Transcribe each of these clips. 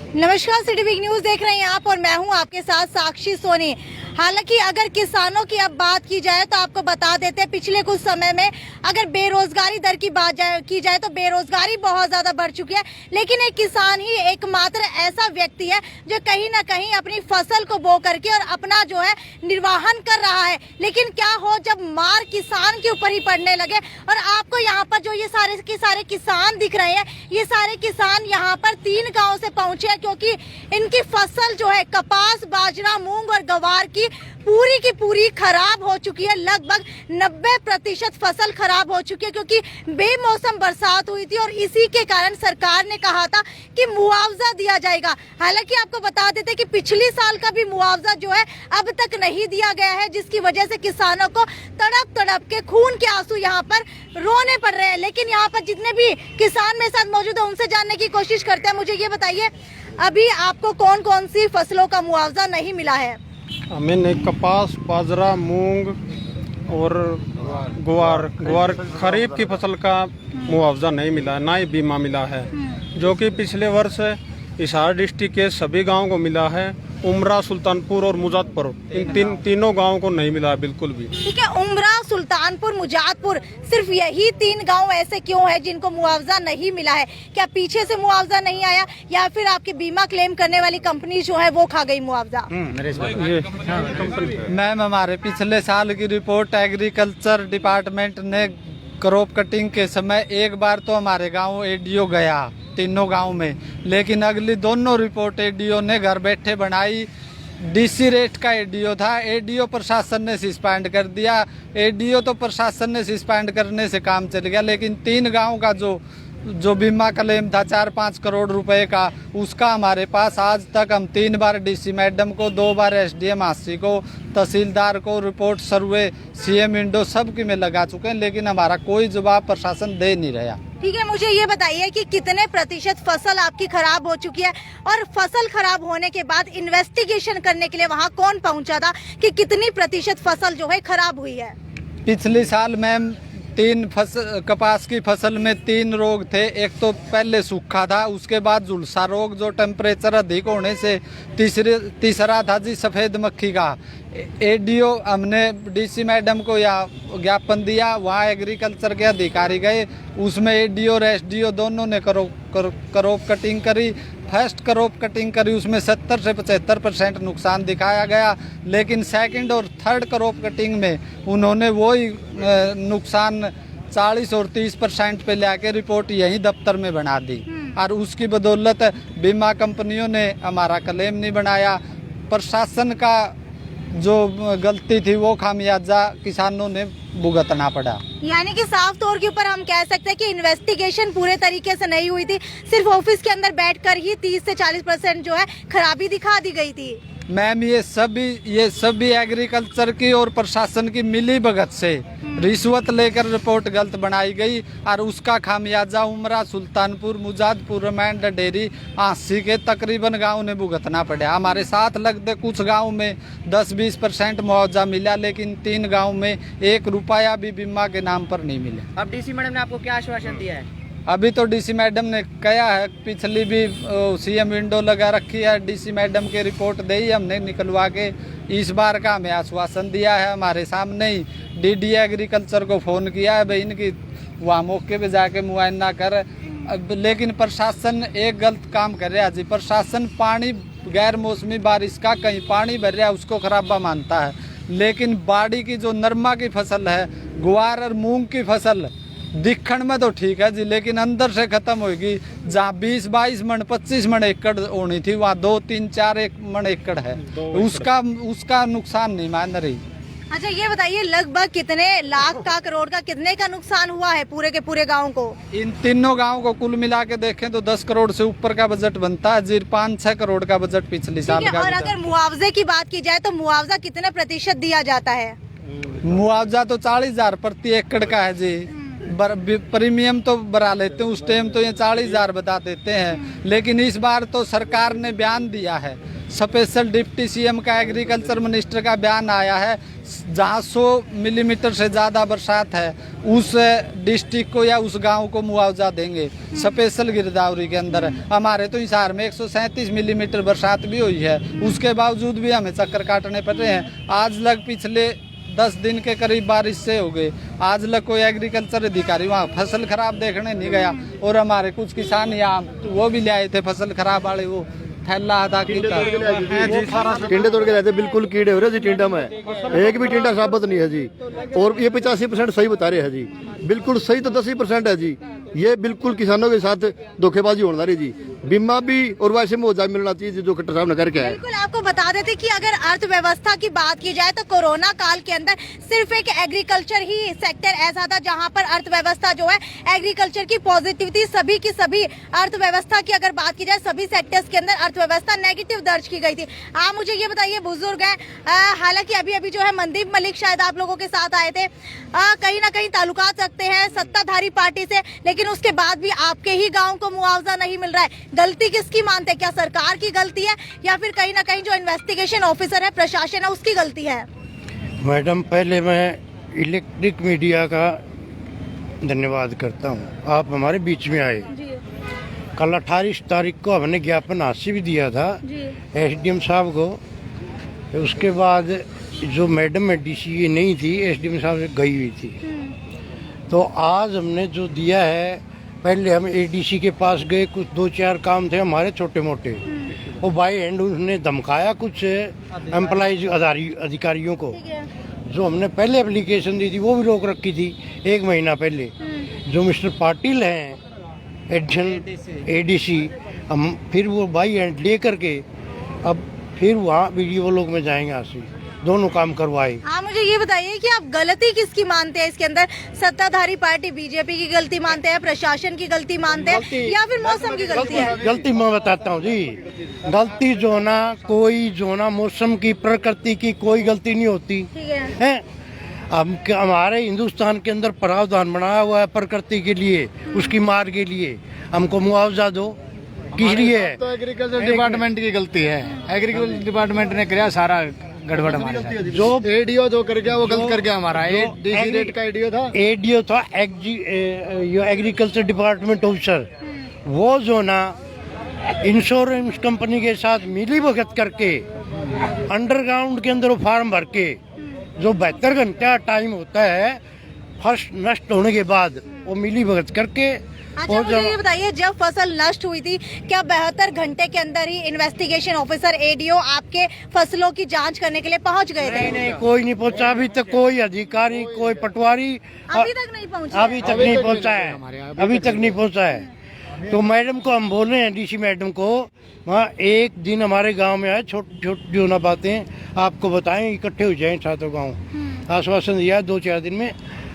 नमस्कार, city big news देख रहे हैं आप और मैं हूं आपके साथ साक्षी सोनी। हालांकि अगर किसानों की अब बात की जाए तो आपको बता देते हैं पिछले कुछ समय में अगर बेरोजगारी दर की बात की जाए तो बेरोजगारी बहुत ज्यादा बढ़ चुकी है। लेकिन एक किसान ही एकमात्र ऐसा व्यक्ति है जो कहीं ना कहीं अपनी फसल को बो करके और अपना जो है निर्वाहन कर रहा है। लेकिन क्या हो जब मार किसान के ऊपर ही पड़ने लगे। और आपको यहाँ पर जो ये सारे के सारे किसान दिख रहे हैं, ये सारे किसान यहाँ पर 3 गाँव से पहुंचे हैं क्योंकि इनकी फसल जो है कपास, बाजरा, मूंग और गवार की पूरी खराब हो चुकी है। लगभग 90% फसल खराब हो चुकी है क्योंकि बेमौसम बरसात हुई थी और इसी के कारण सरकार ने कहा था कि मुआवजा दिया जाएगा। हालांकि आपको बता देते कि पिछले साल का भी मुआवजा जो है अब तक नहीं दिया गया है, जिसकी वजह से किसानों को तड़प तड़प के खून के आंसू यहाँ पर रोने पड़ रहे हैं। लेकिन यहाँ पर जितने भी किसान मेरे साथ मौजूद है उनसे जानने की कोशिश करते हैं। मुझे ये बताइए, अभी आपको कौन कौन सी फसलों का मुआवजा नहीं मिला है? हमें कपास, बाजरा, मूंग और ग्वार खरीफ की फसल का मुआवजा नहीं मिला है, ना ही बीमा मिला है। जो कि पिछले वर्ष हिसार डिस्ट्रिक्ट के सभी गांवों को मिला है। उमरा, सुल्तानपुर और मुजादपुर, इन तीनों गांवों को नहीं मिला है बिल्कुल भी। ठीक है, उमरा, सुल्तानपुर, मुजादपुर, सिर्फ यही 3 गांव ऐसे क्यों है जिनको मुआवजा नहीं मिला है? क्या पीछे से मुआवजा नहीं आया या फिर आपकी बीमा क्लेम करने वाली कंपनी जो है वो खा गई मुआवजा? मैम, हमारे पिछले साल की रिपोर्ट एग्रीकल्चर डिपार्टमेंट ने क्रॉप कटिंग के समय एक बार तो हमारे गांव एडीओ गया, तीनों गांव में, लेकिन अगली दोनों रिपोर्ट एडीओ ने घर बैठे बनाई। डीसी रेट का एडीओ था, एडीओ प्रशासन ने सस्पेंड कर दिया। एडीओ तो प्रशासन ने सस्पेंड करने से काम चल गया, लेकिन 3 गांव का जो बीमा क्लेम था 4-5 करोड़ रुपए का, उसका हमारे पास आज तक हम 3 बार डीसी मैडम को, 2 बार एसडीएम हासी को, तहसीलदार को रिपोर्ट, सर्वे, सीएम इंडो सबकी में लगा चुके हैं, लेकिन हमारा कोई जवाब प्रशासन दे नहीं रहा। ठीक है, मुझे ये बताइए कि कितने प्रतिशत फसल आपकी खराब हो चुकी है और फसल खराब होने के बाद इन्वेस्टिगेशन करने के लिए वहाँ कौन पहुँचा था कि कितनी प्रतिशत फसल जो है खराब हुई है? पिछले साल मैम कपास की फसल में 3 रोग थे। एक तो पहले सूखा था, उसके बाद झुलसा रोग जो टेम्परेचर अधिक होने से, तीसरा था जी सफ़ेद मक्खी का। एडीओ हमने डीसी मैडम को या ज्ञापन दिया, वहाँ एग्रीकल्चर के अधिकारी गए, उसमें एडीओ और एसडीओ दोनों ने क्रॉप कटिंग करी। फर्स्ट क्रॉप कटिंग करी, उसमें 70 से 75% नुकसान दिखाया गया, लेकिन सेकंड और थर्ड क्रॉप कटिंग में उन्होंने वही नुकसान 40 और 30% पे लेके रिपोर्ट यही दफ्तर में बना दी। और उसकी बदौलत बीमा कंपनियों ने हमारा क्लेम नहीं बनाया। प्रशासन का जो गलती थी वो खामियाजा किसानों ने भुगतना पड़ा। यानी कि साफ तौर के ऊपर हम कह सकते हैं कि इन्वेस्टिगेशन पूरे तरीके से नहीं हुई थी, सिर्फ ऑफिस के अंदर बैठकर ही 30 से 40% जो है खराबी दिखा दी गई थी। मैम, ये सभी एग्रीकल्चर की और प्रशासन की मिली भगत से रिश्वत लेकर रिपोर्ट गलत बनाई गई और उसका खामियाजा उमरा, सुल्तानपुर, मुजादपुर, मैंड, डेरी, आसी के तकरीबन गांव ने भुगतना पड़ा। हमारे साथ लगते कुछ गांव में 10-20% मुआवजा मिला, लेकिन 3 गांव में 1 रुपया भी बीमा के नाम पर नहीं मिला। अब डीसी मैडम ने आपको क्या आश्वासन दिया है? अभी तो डीसी मैडम ने कहा है, पिछली भी सीएम विंडो लगा रखी है, डीसी मैडम की रिपोर्ट दी हमने निकलवा के। इस बार का हमें आश्वासन दिया है, हमारे सामने ही डीडी एग्रीकल्चर को फ़ोन किया है भाई इनकी वहाँ मौके पे जाके मुआयना कर। लेकिन प्रशासन एक गलत काम कर रहा है जी। प्रशासन पानी गैर मौसमी बारिश का कहीं पानी भर रहा है उसको खराबा मानता है, लेकिन बाड़ी की जो नरमा की फसल है, ग्वार और मूंग की फसल दिखण में तो ठीक है जी, लेकिन अंदर से खत्म होगी। जहाँ 20-22 मन 25 मन एकड़ होनी थी, वहाँ 2-3-4 मन एकड़ है, उसका नुकसान नहीं मान रही। अच्छा, ये बताइए लगभग कितने लाख का, करोड़ का, कितने का नुकसान हुआ है पूरे के पूरे गाँव को? इन तीनों गाँव को कुल मिला के देखें तो 10 करोड़ से ऊपर का बजट बनता है जी। 5-6 करोड़ का बजट पिछले साल का। और अगर मुआवजे की बात की जाए तो मुआवजा कितने प्रतिशत दिया जाता है? मुआवजा तो 40,000 प्रति एकड़ का है जी। प्रीमियम तो भरा लेते हैं, उस टाइम तो ये 40,000 बता देते हैं, लेकिन इस बार तो सरकार ने बयान दिया है स्पेशल डिप्टी सीएम का एग्रीकल्चर मिनिस्टर का बयान आया है, जहां 100 मिलीमीटर से ज़्यादा बरसात है उस डिस्ट्रिक्ट को या उस गांव को मुआवजा देंगे। स्पेशल गिरदावरी के अंदर हमारे तो हिसार में 137 मिलीमीटर बरसात भी हुई है, उसके बावजूद भी हमें चक्कर काटने पड़ रहे हैं। आज लग पिछले 10 दिन के करीब बारिश से हो गए, आज लग कोई एग्रीकल्चर अधिकारी वहाँ फसल खराब देखने नहीं गया। और हमारे कुछ किसान यहाँ वो भी ले आए थे फसल खराब वाले, वो थैला आधा टिंडे तोड़ के रहते, बिल्कुल कीड़े हो रहे जी टिंडा में, एक भी टिंडा साबित नहीं है जी। और ये 85% सही बता रहे हैं जी, बिल्कुल सही तो 10% है जी। ये बिल्कुल किसानों के साथ धोखेबाजी होने रही जी। बीमा भी और वैसे मुआवजा मिलना चाहिए जो खट्टर साहब ने करके है। बिल्कुल आपको बता देते कि अगर अर्थव्यवस्था की बात की जाए तो कोरोना काल के अंदर सिर्फ एक एग्रीकल्चर ही सेक्टर ऐसा था जहां पर अर्थव्यवस्था जो है एग्रीकल्चर की पॉजिटिव थी। सभी की सभी अर्थव्यवस्था की अगर बात की जाए सभी सेक्टर्स के अंदर अर्थव्यवस्था नेगेटिव दर्ज की गई थी। आप मुझे ये बताइए, बुजुर्ग हैं, हालांकि अभी जो है मनदीप मलिक शायद आप लोगों के साथ आए थे, कहीं ना कहीं ताल्लुकात रखते हैं सत्ताधारी पार्टी से, लेकिन उसके बाद भी आपके ही गाँव को मुआवजा नहीं मिल रहा है। गलती किसकी मानते हैं? क्या सरकार की गलती है या फिर कहीं ना कहीं जो इन्वेस्टिगेशन ऑफिसर है, प्रशासन है, उसकी गलती है? मैडम, पहले मैं इलेक्ट्रिक मीडिया का धन्यवाद करता हूँ, आप हमारे बीच में आए। कल 28 तारीख को हमने ज्ञापन हाथ से भी दिया था एसडीएम साहब को। उसके बाद जो मैडम है डीसीए नहीं थी, एसडीएम साहब से गई हुई थी। तो आज हमने जो दिया है, पहले हम एडीसी के पास गए, कुछ 2-4 काम थे हमारे छोटे मोटे, वो बाई हैंड उसने धमकाया कुछ एम्प्लॉइज अधिकारियों को। जो हमने पहले एप्लीकेशन दी थी वो भी रोक रखी थी 1 महीना पहले। जो मिस्टर पाटिल हैं एडिशनल एडीसी, हम फिर वो बाई हैंड ले करके अब फिर वहाँ वीडियो लोग में जाएंगे, आज से दोनों काम करवाए। हाँ, मुझे ये बताइए कि आप गलती किसकी मानते हैं इसके अंदर? सत्ताधारी पार्टी बीजेपी की गलती मानते हैं, प्रशासन की गलती मानते हैं, या फिर मौसम की गलती है? गलती मैं बताता हूँ जी, गलती जो ना कोई जो ना मौसम की, प्रकृति की कोई गलती नहीं होती है। हमारे हिंदुस्तान के अंदर प्रावधान बनाया हुआ है प्रकृति के लिए, उसकी मार के लिए हमको मुआवजा दो, किस लिए है? तो एग्रीकल्चर डिपार्टमेंट की गलती है, एग्रीकल्चर डिपार्टमेंट ने किया सारा गड़बड़ हमारे साथ। जो एडीओ जो कर गया वो गलत कर गया हमारा। डीसी रेट का एडीओ था एग्रीकल्चर डिपार्टमेंट ऑफिसर, वो जो ना इंश्योरेंस कंपनी के साथ मिली भगत करके अंडरग्राउंड के अंदर वो फार्म भर के जो 72 घंटा टाइम होता है फर्स्ट नष्ट होने के बाद, वो मिली भगत करके। अच्छा, मुझे ये बताइए, जब फसल नष्ट हुई थी क्या 72 घंटे के अंदर ही इन्वेस्टिगेशन ऑफिसर एडीओ आपके फसलों की जांच करने के लिए पहुंच गए थे? नहीं, कोई नहीं पहुंचा अभी तक, कोई अधिकारी, कोई पटवारी अभी तक नहीं पहुंचा? अभी तक नहीं पहुंचा है, अभी तक नहीं पहुंचा है। तो मैडम को हम बोल रहे हैं, डीसी मैडम को, वहाँ एक दिन हमारे गांव में आए, छोटी छोटी जो ना बातें आपको बताएं, इकट्ठे हो जाएं सातों गाँव। आश्वासन दिया 2-4 दिन में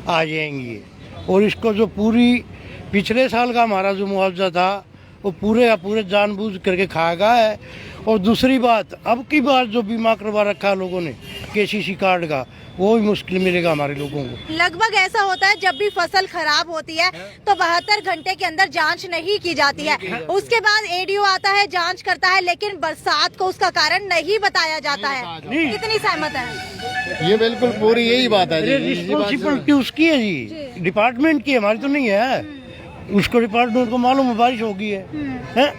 आ जाएंगी। और इसको जो पूरी पिछले साल का हमारा जो मुआवजा था वो पूरे का पूरे जानबूझ करके खाया गया है। और दूसरी बात, अब की बार जो बीमा करवा रखा है लोगों ने केसीसी कार्ड का, वो भी मुश्किल मिलेगा हमारे लोगों को। लगभग ऐसा होता है जब भी फसल खराब होती है तो 72 घंटे के अंदर जांच नहीं की जाती है, उसके बाद एडीओ आता है, जांच करता है, लेकिन बरसात को उसका कारण नहीं बताया जाता है। कितनी सहमत है? ये बिल्कुल पूरी यही बात है जी। रिस्पॉन्सिबिलिटी उसकी है जी, डिपार्टमेंट की है, हमारी तो नहीं है। उसको डिपार्टमेंट को मालूम है बारिश होगी है?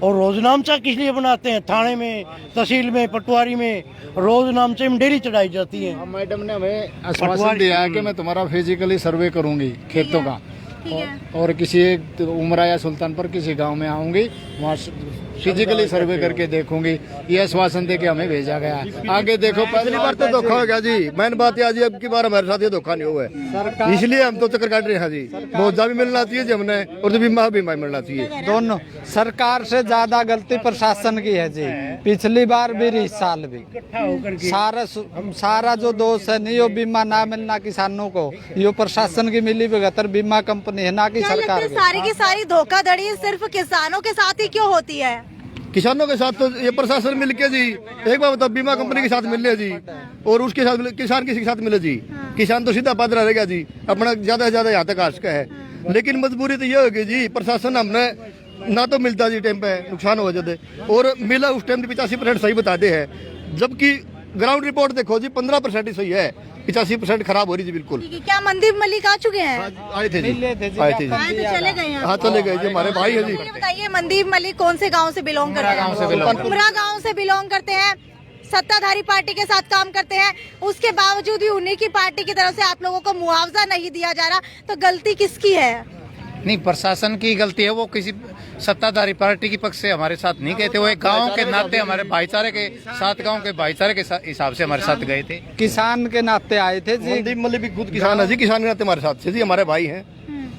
और रोजनामचा किस लिए बनाते हैं? थाने में, तहसील में, पटवारी में रोजनामचे में डेली चढ़ाई जाती है। मैडम ने हमें आश्वासन दिया है कि मैं तुम्हारा फिजिकली सर्वे करूंगी खेतों का, और किसी एक उमरा या सुल्तानपुर किसी गांव में आऊंगी, वहाँ फिजिकली सर्वे करके देखूंगी। ये आश्वासन दे के हमें भेजा गया। आगे देखो, पहली बार तो धोखा हो गया जी। मैंने बात आज अब की बार हमारे साथ ये धोखा नहीं हुआ है, इसलिए हम तो चक्कर काट रहे हैं जी। मुआवजा भी मिलना चाहिए जी हमने, और बीमा मिलना चाहिए। दोनों सरकार से ज्यादा गलती प्रशासन की है जी, पिछली बार भी इस साल भी। सारा जो दोष है, नहीं वो बीमा ना मिलना किसानों को, ये प्रशासन की मिली भगत बीमा कंपनी है, ना कि सरकार। सारी की सारी धोखाधड़ी सिर्फ किसानों के साथ ही क्यों होती है? किसानों के साथ तो ये प्रशासन मिल के जी, एक बार बताओ, बीमा कंपनी के साथ मिल ले जी, और उसके साथ किसान किसी के साथ मिले जी। किसान तो सीधा पादरा रहेगा जी, अपना ज्यादा से ज्यादा यहाँ तक आ सका है। लेकिन मजबूरी तो ये होगी जी, प्रशासन हमने ना तो मिलता जी टाइम पे नुकसान हो जाते और मिला उस टाइम 85% सही बताते हैं, जबकि ग्राउंड रिपोर्ट देखो जी 15% ही सही है, 85% खराब हो रही जी बिल्कुल। ठीक है, क्या मनदीप मलिक आ चुके हैं? आए थे जी, आए थे जी, आए तो चले गए हैं। हाँ चले गए जी, हमारे भाई है जी। ये बताइए मनदीप मलिक कौन से गांव से बिलोंग करते हैं? उमरा गांव से बिलोंग करते हैं, सत्ताधारी पार्टी के साथ काम करते हैं, उसके बावजूद भी उन्हीं की पार्टी की तरफ से आप लोगों को मुआवजा नहीं दिया जा रहा, तो गलती किसकी है? नहीं, प्रशासन की गलती है। वो किसी सत्ताधारी पार्टी के पक्ष से हमारे साथ नहीं गए थे, वो एक गांव के नाते हमारे भाईचारे के साथ, गांव के भाईचारे के हिसाब से हमारे साथ गए थे। किसान के नाते आए थे जी। मनदीप मलिक भी खुद किसान है जी, किसान के नाते हमारे साथ से जी, हमारे भाई हैं।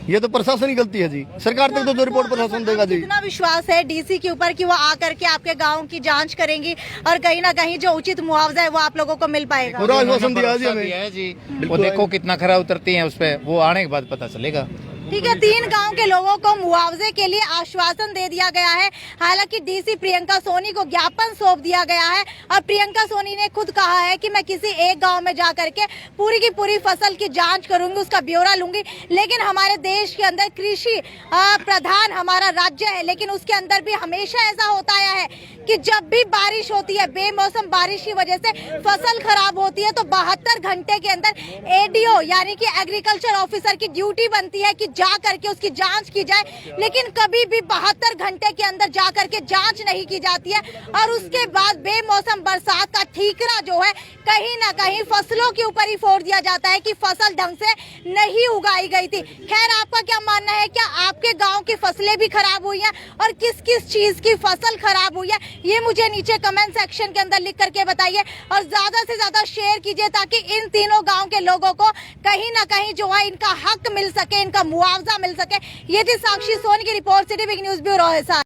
ये तो प्रशासन की गलती है जी, सरकार तक तो जो रिपोर्ट प्रशासन देगा जी। कितना विश्वास है डीसी के ऊपर कि वो आकर के आपके गांव की जांच करेंगी और कहीं ना कहीं जो उचित मुआवजा है वो आप लोगों को मिल पाएगा? पूरा आश्वासन दिया जी हमें जी। वो देखो कितना खरा उतरती है उस पे, वो आने के बाद पता चलेगा। ठीक है, 3 गांव के लोगों को मुआवजे के लिए आश्वासन दे दिया गया है। हालांकि डीसी प्रियंका सोनी को ज्ञापन सौंप दिया गया है और प्रियंका सोनी ने खुद कहा है कि मैं किसी एक गांव में जाकर के पूरी की पूरी फसल की जांच करूंगी, उसका ब्यौरा लूंगी। लेकिन हमारे देश के अंदर कृषि प्रधान हमारा राज्य है, लेकिन उसके अंदर भी हमेशा ऐसा होता आया है कि जब भी बारिश होती है, बेमौसम बारिश की वजह से फसल खराब होती है, तो 72 घंटे के अंदर एडीओ यानी कि एग्रीकल्चर ऑफिसर की ड्यूटी बनती है कि जा करके उसकी जांच की जाए। लेकिन कभी भी 72 घंटे के अंदर जा करके जांच नहीं की जाती है और उसके बाद बेमौसम बरसात का ठीकरा जो है कहीं ना कहीं फसलों के ऊपर ही फोड़ दिया जाता है कि फसल ढंग से नहीं उगाई गई थी। खैर, आपका क्या मानना है? क्या आपके गांव की फसलें भी खराब हुई हैं और किस किस चीज की फसल खराब हुई है, ये मुझे नीचे कमेंट सेक्शन के अंदर लिख करके बताइए और ज्यादा से ज्यादा शेयर कीजिए ताकि इन तीनों गांव के लोगों को कहीं ना कहीं जो है इनका हक मिल सके, इनका मुआवजा मिल सके। ये थी साक्षी सोनी की report, city big news bureau.